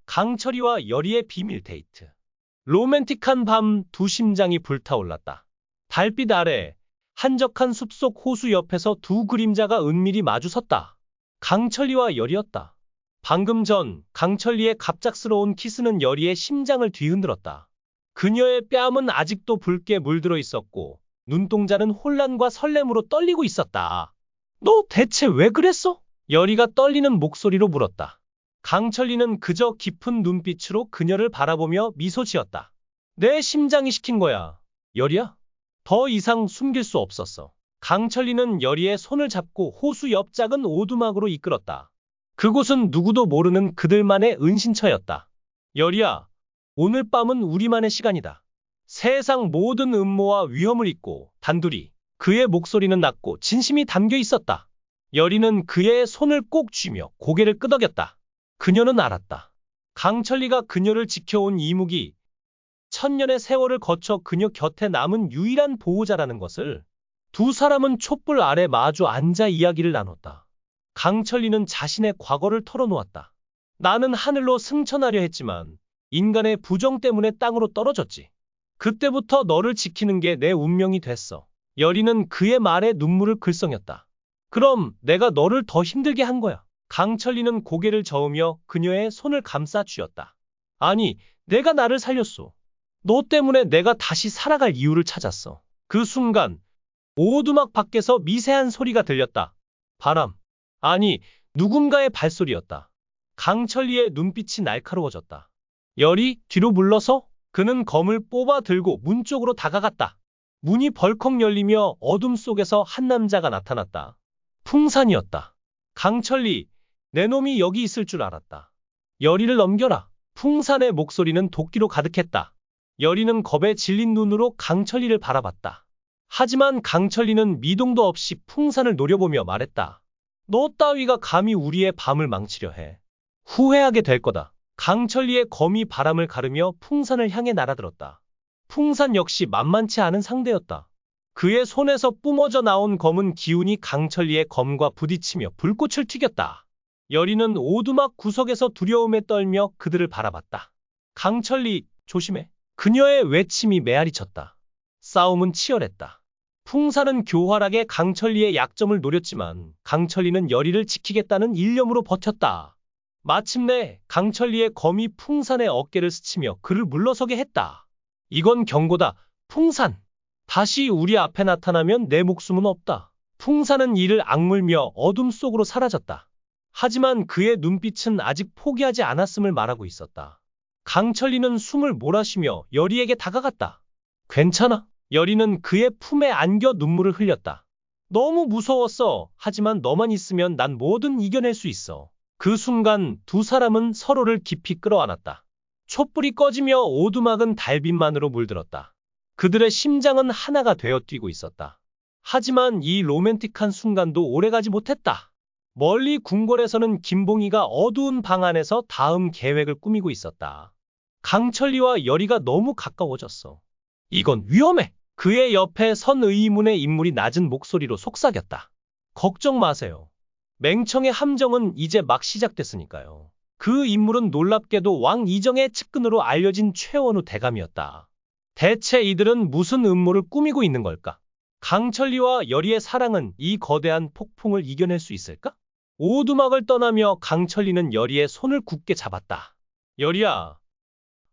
강철이와 여리의 비밀 데이트. 로맨틱한 밤 두 심장이 불타올랐다. 달빛 아래 한적한 숲속 호수 옆에서 두 그림자가 은밀히 마주섰다. 강철리와 여리였다. 방금 전 강철리의 갑작스러운 키스는 여리의 심장을 뒤흔들었다. 그녀의 뺨은 아직도 붉게 물들어 있었고 눈동자는 혼란과 설렘으로 떨리고 있었다. 너 대체 왜 그랬어? 여리가 떨리는 목소리로 물었다. 강철리는 그저 깊은 눈빛으로 그녀를 바라보며 미소 지었다. 내 심장이 시킨 거야. 여리야? 더 이상 숨길 수 없었어. 강철리는 여리의 손을 잡고 호수 옆 작은 오두막으로 이끌었다. 그곳은 누구도 모르는 그들만의 은신처였다. 여리야, 오늘 밤은 우리만의 시간이다. 세상 모든 음모와 위험을 잊고 단둘이. 그의 목소리는 낮고 진심이 담겨 있었다. 여리는 그의 손을 꼭 쥐며 고개를 끄덕였다. 그녀는 알았다. 강철리가 그녀를 지켜온 이묵이 천년의 세월을 거쳐 그녀 곁에 남은 유일한 보호자라는 것을. 두 사람은 촛불 아래 마주 앉아 이야기를 나눴다. 강철리는 자신의 과거를 털어놓았다. 나는 하늘로 승천하려 했지만 인간의 부정 때문에 땅으로 떨어졌지. 그때부터 너를 지키는 게 내 운명이 됐어. 여리는 그의 말에 눈물을 글썽였다. 그럼 내가 너를 더 힘들게 한 거야. 강철리는 고개를 저으며 그녀의 손을 감싸 쥐었다. 아니, 내가 나를 살렸어. 너 때문에 내가 다시 살아갈 이유를 찾았어. 그 순간 오두막 밖에서 미세한 소리가 들렸다. 바람. 아니, 누군가의 발소리였다. 강철리의 눈빛이 날카로워졌다. 열이 뒤로 물러서 그는 검을 뽑아 들고 문 쪽으로 다가갔다. 문이 벌컥 열리며 어둠 속에서 한 남자가 나타났다. 풍산이었다. 강철리, 내 놈이 여기 있을 줄 알았다. 여리를 넘겨라. 풍산의 목소리는 도끼로 가득했다. 여리는 겁에 질린 눈으로 강철리를 바라봤다. 하지만 강철리는 미동도 없이 풍산을 노려보며 말했다. 너 따위가 감히 우리의 밤을 망치려 해. 후회하게 될 거다. 강철리의 검이 바람을 가르며 풍산을 향해 날아들었다. 풍산 역시 만만치 않은 상대였다. 그의 손에서 뿜어져 나온 검은 기운이 강철리의 검과 부딪히며 불꽃을 튀겼다. 여리는 오두막 구석에서 두려움에 떨며 그들을 바라봤다. 강철리, 조심해. 그녀의 외침이 메아리쳤다. 싸움은 치열했다. 풍산은 교활하게 강철리의 약점을 노렸지만 강철리는 여리를 지키겠다는 일념으로 버텼다. 마침내 강철리의 검이 풍산의 어깨를 스치며 그를 물러서게 했다. 이건 경고다. 풍산. 다시 우리 앞에 나타나면 내 목숨은 없다. 풍산은 이를 악물며 어둠 속으로 사라졌다. 하지만 그의 눈빛은 아직 포기하지 않았음을 말하고 있었다. 강철리는 숨을 몰아쉬며 여리에게 다가갔다. 괜찮아? 여리는 그의 품에 안겨 눈물을 흘렸다. 너무 무서웠어. 하지만 너만 있으면 난 뭐든 이겨낼 수 있어. 그 순간 두 사람은 서로를 깊이 끌어안았다. 촛불이 꺼지며 오두막은 달빛만으로 물들었다. 그들의 심장은 하나가 되어 뛰고 있었다. 하지만 이 로맨틱한 순간도 오래가지 못했다. 멀리 궁궐에서는 김봉희가 어두운 방 안에서 다음 계획을 꾸미고 있었다. 강철리와 여리가 너무 가까워졌어. 이건 위험해. 그의 옆에 선 의문의 인물이 낮은 목소리로 속삭였다. 걱정 마세요. 맹청의 함정은 이제 막 시작됐으니까요. 그 인물은 놀랍게도 왕 이정의 측근으로 알려진 최원우 대감이었다. 대체 이들은 무슨 음모를 꾸미고 있는 걸까? 강철리와 여리의 사랑은 이 거대한 폭풍을 이겨낼 수 있을까? 오두막을 떠나며 강철리는 여리의 손을 굳게 잡았다. 여리야,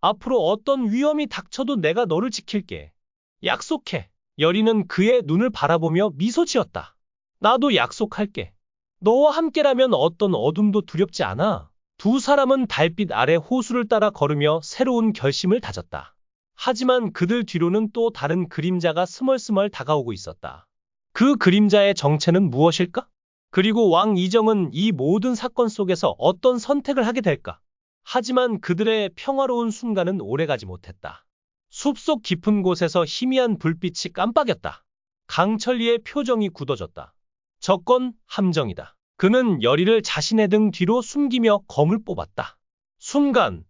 앞으로 어떤 위험이 닥쳐도 내가 너를 지킬게. 약속해. 여리는 그의 눈을 바라보며 미소 지었다. 나도 약속할게. 너와 함께라면 어떤 어둠도 두렵지 않아. 두 사람은 달빛 아래 호수를 따라 걸으며 새로운 결심을 다졌다. 하지만 그들 뒤로는 또 다른 그림자가 스멀스멀 다가오고 있었다. 그 그림자의 정체는 무엇일까? 그리고 왕 이정은 이 모든 사건 속에서 어떤 선택을 하게 될까? 하지만 그들의 평화로운 순간은 오래가지 못했다. 숲속 깊은 곳에서 희미한 불빛이 깜빡였다. 강철리의 표정이 굳어졌다. 적건 함정이다. 그는 여리를 자신의 등 뒤로 숨기며 검을 뽑았다. 순간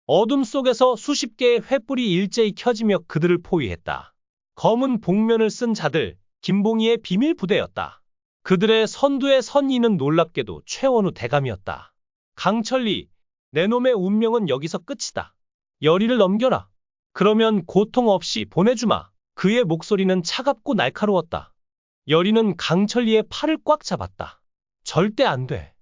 어둠 속에서 수십 개의 횃불이 일제히 켜지며 그들을 포위했다. 검은 복면을 쓴 자들, 김봉희의 비밀 부대였다. 그들의 선두에 선 이는 놀랍게도 최원우 대감이었다. 강철리, 내 놈의 운명은 여기서 끝이다. 열이를 넘겨라. 그러면 고통 없이 보내주마. 그의 목소리는 차갑고 날카로웠다. 열이는 강철리의 팔을 꽉 잡았다. 절대 안 돼.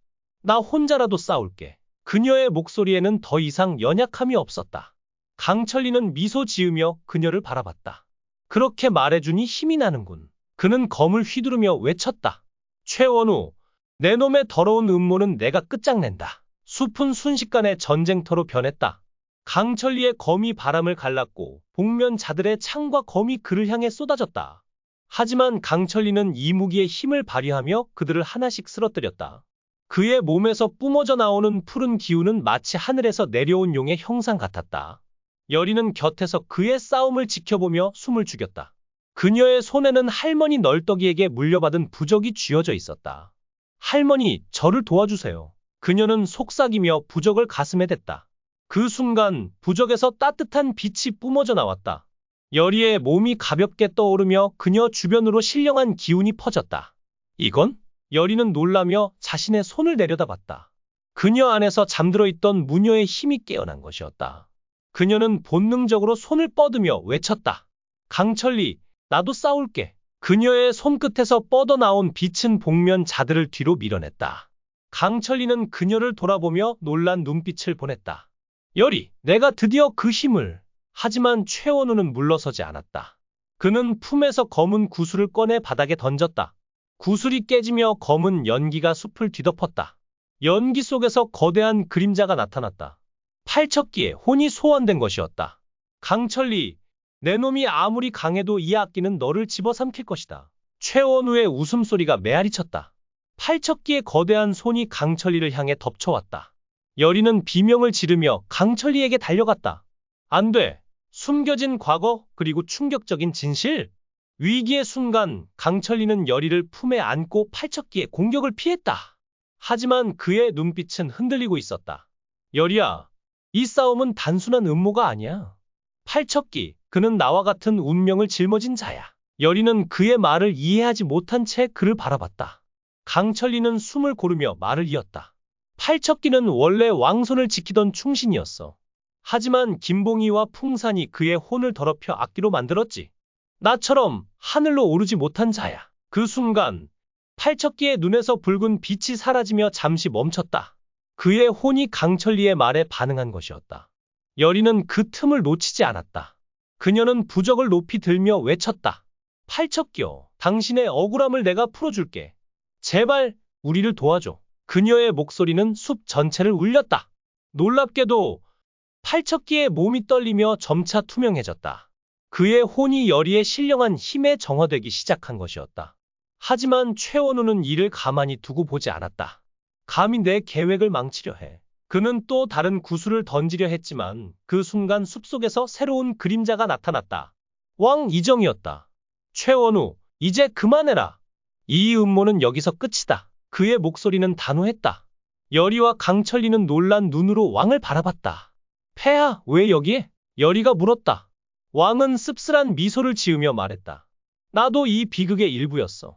나 혼자라도 싸울게. 그녀의 목소리에는 더 이상 연약함이 없었다. 강철리는 미소 지으며 그녀를 바라봤다. 그렇게 말해주니 힘이 나는군. 그는 검을 휘두르며 외쳤다. 최원우, 내 놈의 더러운 음모는 내가 끝장낸다. 숲은 순식간에 전쟁터로 변했다. 강철리의 검이 바람을 갈랐고 복면자들의 창과 검이 그를 향해 쏟아졌다. 하지만 강철리는 이 무기의 힘을 발휘하며 그들을 하나씩 쓰러뜨렸다. 그의 몸에서 뿜어져 나오는 푸른 기운은 마치 하늘에서 내려온 용의 형상 같았다. 열이는 곁에서 그의 싸움을 지켜보며 숨을 죽였다. 그녀의 손에는 할머니 널떡이에게 물려받은 부적이 쥐어져 있었다. 할머니, 저를 도와주세요. 그녀는 속삭이며 부적을 가슴에 댔다. 그 순간 부적에서 따뜻한 빛이 뿜어져 나왔다. 열이의 몸이 가볍게 떠오르며 그녀 주변으로 신령한 기운이 퍼졌다. 이건? 열이는 놀라며 자신의 손을 내려다봤다. 그녀 안에서 잠들어 있던 무녀의 힘이 깨어난 것이었다. 그녀는 본능적으로 손을 뻗으며 외쳤다. 강철리, 나도 싸울게. 그녀의 손끝에서 뻗어나온 빛은 복면자들을 뒤로 밀어냈다. 강철리는 그녀를 돌아보며 놀란 눈빛을 보냈다. 열이, 내가 드디어 그 힘을. 하지만 최원우는 물러서지 않았다. 그는 품에서 검은 구슬을 꺼내 바닥에 던졌다. 구슬이 깨지며 검은 연기가 숲을 뒤덮었다. 연기 속에서 거대한 그림자가 나타났다. 팔척기에 혼이 소환된 것이었다. 강철리, 내 놈이 아무리 강해도 이 악기는 너를 집어삼킬 것이다. 최원우의 웃음소리가 메아리쳤다. 팔척기의 거대한 손이 강철리를 향해 덮쳐왔다. 열이는 비명을 지르며 강철리에게 달려갔다. 안 돼. 숨겨진 과거 그리고 충격적인 진실. 위기의 순간 강철리는 열이를 품에 안고 팔척기의 공격을 피했다. 하지만 그의 눈빛은 흔들리고 있었다. 열이야, 이 싸움은 단순한 음모가 아니야. 팔척기, 그는 나와 같은 운명을 짊어진 자야. 열이는 그의 말을 이해하지 못한 채 그를 바라봤다. 강철리는 숨을 고르며 말을 이었다. 팔척기는 원래 왕손을 지키던 충신이었어. 하지만 김봉희와 풍산이 그의 혼을 더럽혀 악기로 만들었지. 나처럼 하늘로 오르지 못한 자야. 그 순간 팔척기의 눈에서 붉은 빛이 사라지며 잠시 멈췄다. 그의 혼이 강철리의 말에 반응한 것이었다. 열이는 그 틈을 놓치지 않았다. 그녀는 부적을 높이 들며 외쳤다. 팔척기여, 당신의 억울함을 내가 풀어줄게. 제발 우리를 도와줘. 그녀의 목소리는 숲 전체를 울렸다. 놀랍게도 팔척기의 몸이 떨리며 점차 투명해졌다. 그의 혼이 열이의 신령한 힘에 정화되기 시작한 것이었다. 하지만 최원우는 이를 가만히 두고 보지 않았다. 감히 내 계획을 망치려 해. 그는 또 다른 구슬을 던지려 했지만 그 순간 숲속에서 새로운 그림자가 나타났다. 왕 이정이었다. 최원우, 이제 그만해라. 이 음모는 여기서 끝이다. 그의 목소리는 단호했다. 열이와 강철리는 놀란 눈으로 왕을 바라봤다. 폐하, 왜 여기에? 열이가 물었다. 왕은 씁쓸한 미소를 지으며 말했다. 나도 이 비극의 일부였어.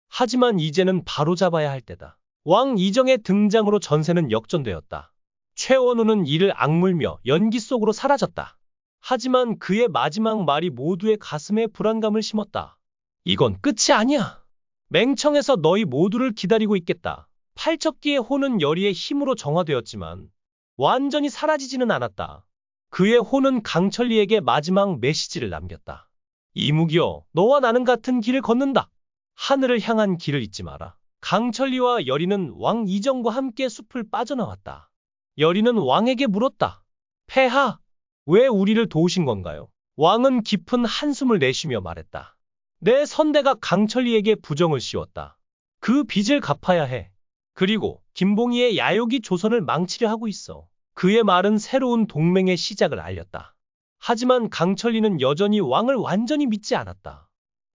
하지만 이제는 바로잡아야 할 때다. 왕 이정의 등장으로 전세는 역전되었다. 최원우는 이를 악물며 연기 속으로 사라졌다. 하지만 그의 마지막 말이 모두의 가슴에 불안감을 심었다. 이건 끝이 아니야. 맹청에서 너희 모두를 기다리고 있겠다. 팔척기의 혼은 열이의 힘으로 정화되었지만 완전히 사라지지는 않았다. 그의 혼은 강철리에게 마지막 메시지를 남겼다. 이무기여, 너와 나는 같은 길을 걷는다. 하늘을 향한 길을 잊지 마라. 강철리와 열이는 왕 이정과 함께 숲을 빠져나왔다. 열이는 왕에게 물었다. 폐하, 왜 우리를 도우신 건가요? 왕은 깊은 한숨을 내쉬며 말했다. 내 선대가 강철리에게 부정을 씌웠다. 그 빚을 갚아야 해. 그리고 김봉희의 야욕이 조선을 망치려 하고 있어. 그의 말은 새로운 동맹의 시작을 알렸다. 하지만 강철리는 여전히 왕을 완전히 믿지 않았다.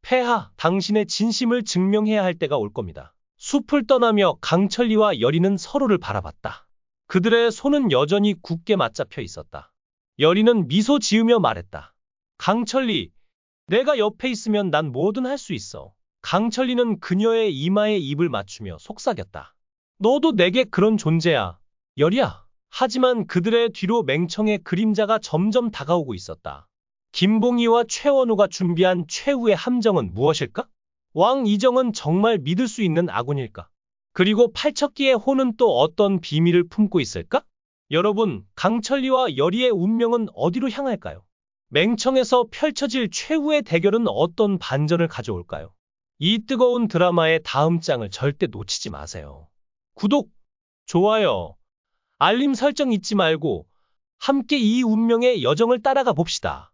폐하, 당신의 진심을 증명해야 할 때가 올 겁니다. 숲을 떠나며 강철리와 열이는 서로를 바라봤다. 그들의 손은 여전히 굳게 맞잡혀 있었다. 열이는 미소 지으며 말했다. 강철리, 내가 옆에 있으면 난 뭐든 할 수 있어. 강철리는 그녀의 이마에 입을 맞추며 속삭였다. 너도 내게 그런 존재야. 열이야. 하지만 그들의 뒤로 맹청의 그림자가 점점 다가오고 있었다. 김봉희와 최원우가 준비한 최후의 함정은 무엇일까? 왕 이정은 정말 믿을 수 있는 아군일까? 그리고 팔척기의 호는 또 어떤 비밀을 품고 있을까? 여러분, 강철리와 여리의 운명은 어디로 향할까요? 맹청에서 펼쳐질 최후의 대결은 어떤 반전을 가져올까요? 이 뜨거운 드라마의 다음 장을 절대 놓치지 마세요. 구독, 좋아요, 알림 설정 잊지 말고 함께 이 운명의 여정을 따라가 봅시다.